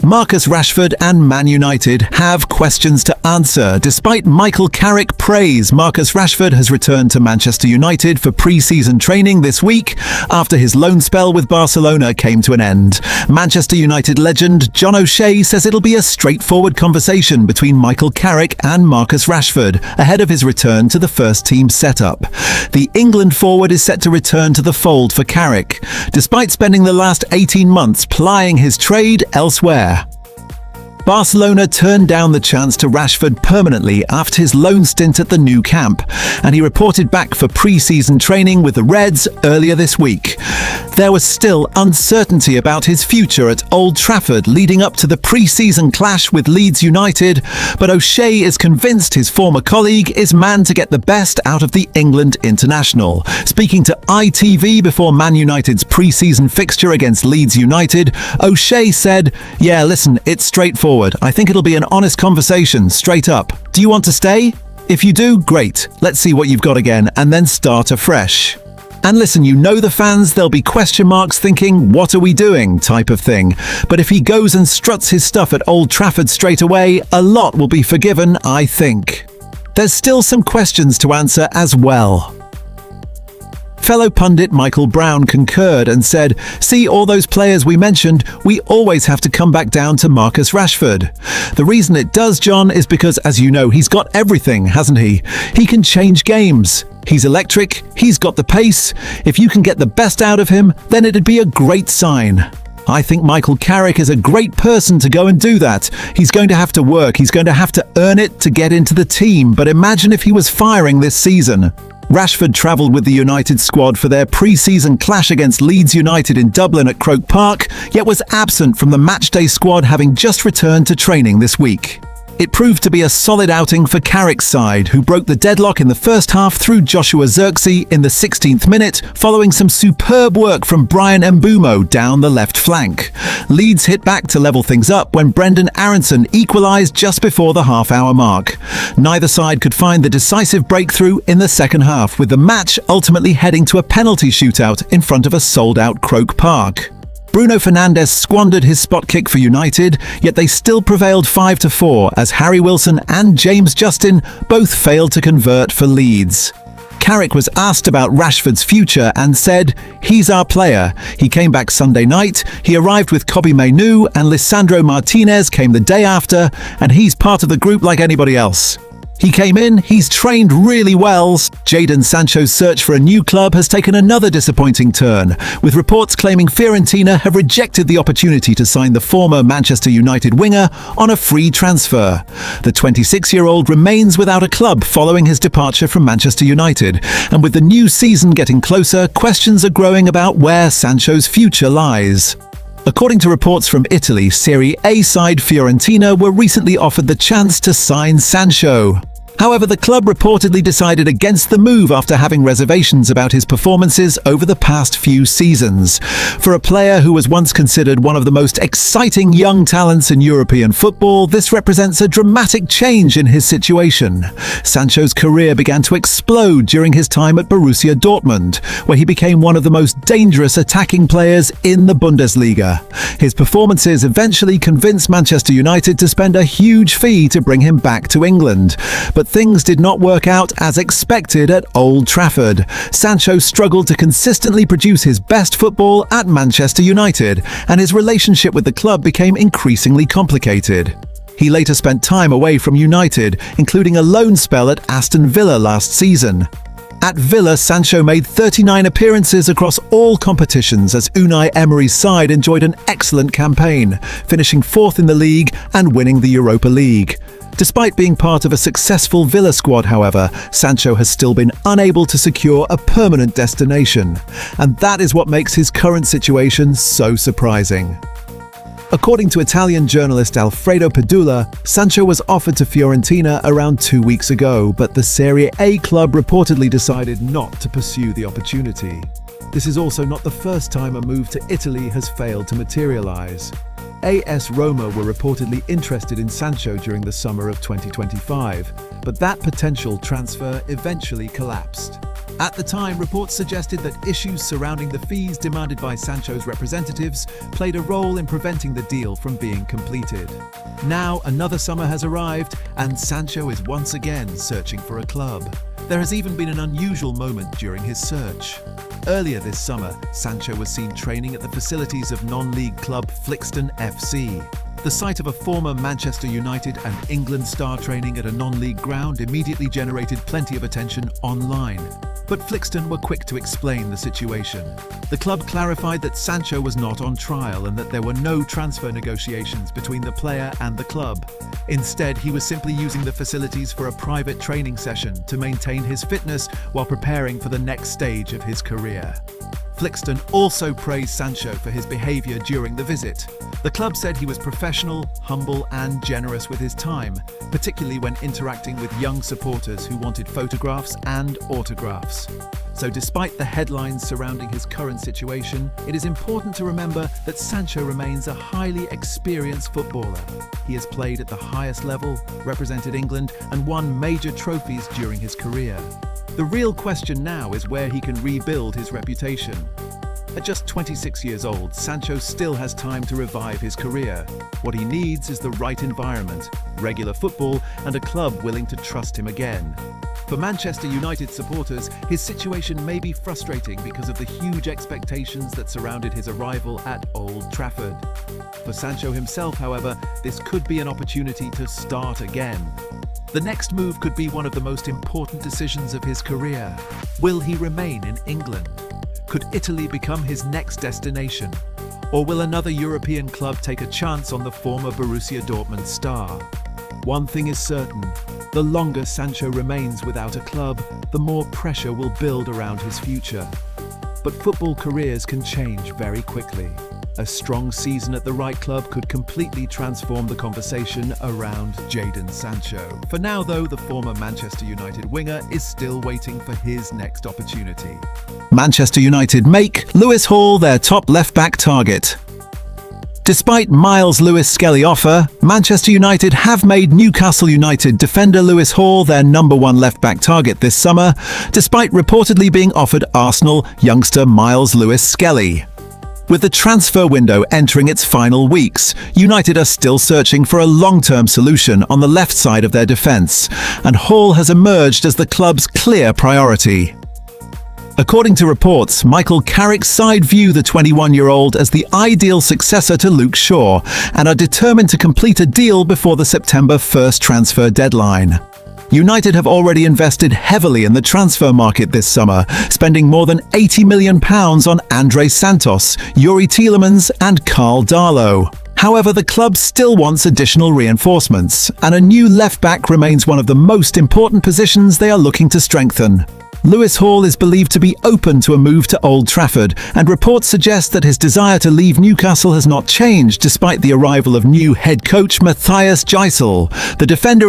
Marcus Rashford and Man United have questions to answer. Despite Michael Carrick praise, Marcus Rashford has returned to Manchester United for pre-season training this week after his loan spell with Barcelona came to an end. Manchester United legend John O'Shea says it'll be a straightforward conversation between Michael Carrick and Marcus Rashford ahead of his return to the first-team setup. The England forward is set to return to the fold for Carrick, despite spending the last 18 months plying his trade elsewhere. Barcelona turned down the chance to Rashford permanently after his loan stint at the Nou Camp, and he reported back for pre-season training with the Reds earlier this week. There was still uncertainty about his future at Old Trafford leading up to the pre-season clash with Leeds United, but O'Shea is convinced his former colleague is man to get the best out of the England international. Speaking to ITV before Man United's pre-season fixture against Leeds United, O'Shea said, "Yeah, listen, it's straightforward. I think it'll be an honest conversation, straight up. Do you want to stay? If you do, great. Let's see what you've got again and then start afresh." And listen, you know the fans, there'll be question marks thinking, what are we doing type of thing. But if he goes and struts his stuff at Old Trafford straight away, a lot will be forgiven, I think. There's still some questions to answer as well. Fellow pundit Michael Brown concurred and said, "See all those players we mentioned, we always have to come back down to Marcus Rashford. The reason it does, John, is because, as you know, he's got everything, hasn't he? He can change games. He's electric, he's got the pace. If you can get the best out of him, then it'd be a great sign. I think Michael Carrick is a great person to go and do that. He's going to have to work, he's going to have to earn it to get into the team, but imagine if he was firing this season." Rashford travelled with the United squad for their pre-season clash against Leeds United in Dublin at Croke Park, yet was absent from the matchday squad, having just returned to training this week. It proved to be a solid outing for Carrick's side, who broke the deadlock in the first half through Joshua Zirkzee in the 16th minute, following some superb work from Brian Mbeumo down the left flank. Leeds hit back to level things up when Brendan Aronson equalised just before the half-hour mark. Neither side could find the decisive breakthrough in the second half, with the match ultimately heading to a penalty shootout in front of a sold-out Croke Park. Bruno Fernandes squandered his spot kick for United, yet they still prevailed 5-4 as Harry Wilson and James Justin both failed to convert for Leeds. Carrick was asked about Rashford's future and said, "He's our player. He came back Sunday night, he arrived with Kobbie Mainoo and Lisandro Martinez came the day after, and he's part of the group like anybody else. He came in, he's trained really well." Jadon Sancho's search for a new club has taken another disappointing turn, with reports claiming Fiorentina have rejected the opportunity to sign the former Manchester United winger on a free transfer. The 26-year-old remains without a club following his departure from Manchester United, and with the new season getting closer, questions are growing about where Sancho's future lies. According to reports from Italy, Serie A side Fiorentina were recently offered the chance to sign Sancho. However, the club reportedly decided against the move after having reservations about his performances over the past few seasons. For a player who was once considered one of the most exciting young talents in European football, this represents a dramatic change in his situation. Sancho's career began to explode during his time at Borussia Dortmund, where he became one of the most dangerous attacking players in the Bundesliga. His performances eventually convinced Manchester United to spend a huge fee to bring him back to England. But things did not work out as expected at Old Trafford. Sancho struggled to consistently produce his best football at Manchester United, and his relationship with the club became increasingly complicated. He later spent time away from United, including a loan spell at Aston Villa last season. At Villa, Sancho made 39 appearances across all competitions as Unai Emery's side enjoyed an excellent campaign, finishing fourth in the league and winning the Europa League. Despite being part of a successful Villa squad, however, Sancho has still been unable to secure a permanent destination, and that is what makes his current situation so surprising. According to Italian journalist Alfredo Pedula, Sancho was offered to Fiorentina around 2 weeks ago, but the Serie A club reportedly decided not to pursue the opportunity. This is also not the first time a move to Italy has failed to materialise. AS Roma were reportedly interested in Sancho during the summer of 2025, but that potential transfer eventually collapsed. At the time, reports suggested that issues surrounding the fees demanded by Sancho's representatives played a role in preventing the deal from being completed. Now, another summer has arrived, and Sancho is once again searching for a club. There has even been an unusual moment during his search. Earlier this summer, Sancho was seen training at the facilities of non-league club Flixton FC. The sight of a former Manchester United and England star training at a non-league ground immediately generated plenty of attention online. But Flixton were quick to explain the situation. The club clarified that Sancho was not on trial and that there were no transfer negotiations between the player and the club. Instead, he was simply using the facilities for a private training session to maintain his fitness while preparing for the next stage of his career. Flixton also praised Sancho for his behaviour during the visit. The club said he was professional, humble and generous with his time, particularly when interacting with young supporters who wanted photographs and autographs. So despite the headlines surrounding his current situation, it is important to remember that Sancho remains a highly experienced footballer. He has played at the highest level, represented England and won major trophies during his career. The real question now is where he can rebuild his reputation. At just 26 years old, Sancho still has time to revive his career. What he needs is the right environment, regular football, and a club willing to trust him again. For Manchester United supporters, his situation may be frustrating because of the huge expectations that surrounded his arrival at Old Trafford. For Sancho himself, however, this could be an opportunity to start again. The next move could be one of the most important decisions of his career. Will he remain in England? Could Italy become his next destination? Or will another European club take a chance on the former Borussia Dortmund star? One thing is certain, the longer Sancho remains without a club, the more pressure will build around his future. But football careers can change very quickly. A strong season at the right club could completely transform the conversation around Jadon Sancho. For now, though, the former Manchester United winger is still waiting for his next opportunity. Manchester United make Lewis Hall their top left-back target. Despite Miles Lewis Skelly offer, Manchester United have made Newcastle United defender Lewis Hall their #1 left-back target this summer, despite reportedly being offered Arsenal youngster Miles Lewis Skelly. With the transfer window entering its final weeks, United are still searching for a long-term solution on the left side of their defence, and Hall has emerged as the club's clear priority. According to reports, Michael Carrick's side view the 21-year-old as the ideal successor to Luke Shaw and are determined to complete a deal before the September 1st transfer deadline. United have already invested heavily in the transfer market this summer, spending more than £80 million on Andre Santos, Yuri Tielemans and Karl Darlow. However, the club still wants additional reinforcements, and a new left-back remains one of the most important positions they are looking to strengthen. Lewis Hall is believed to be open to a move to Old Trafford, and reports suggest that his desire to leave Newcastle has not changed despite the arrival of new head coach Matthias Gisel. The defender is